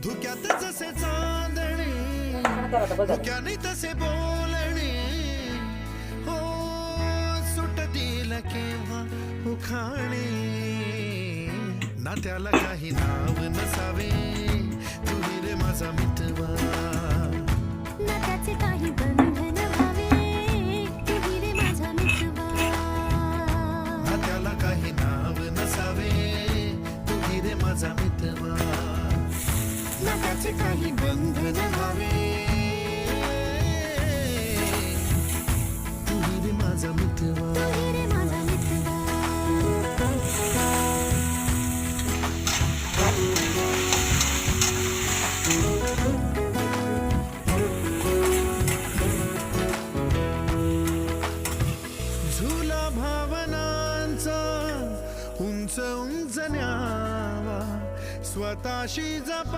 धुक्यात जसे चांदणे धुक्याने तसे बोलणे हो सुटतील केव्हा उखाणे ना त्याला काही नाव नसावे तू रे माझा मितवा ना त्याचे काही बंधन व्हावे तू रे माझा मितवा ना त्याला काही नाव नसावे तू रे माझा मितवा ना त्याचे काही बंधन व्हावे तू रे माझा मितवा तू रे माझा मितवा झुला भावनांचा उंच उंच न्यावा स्वतःशी जपा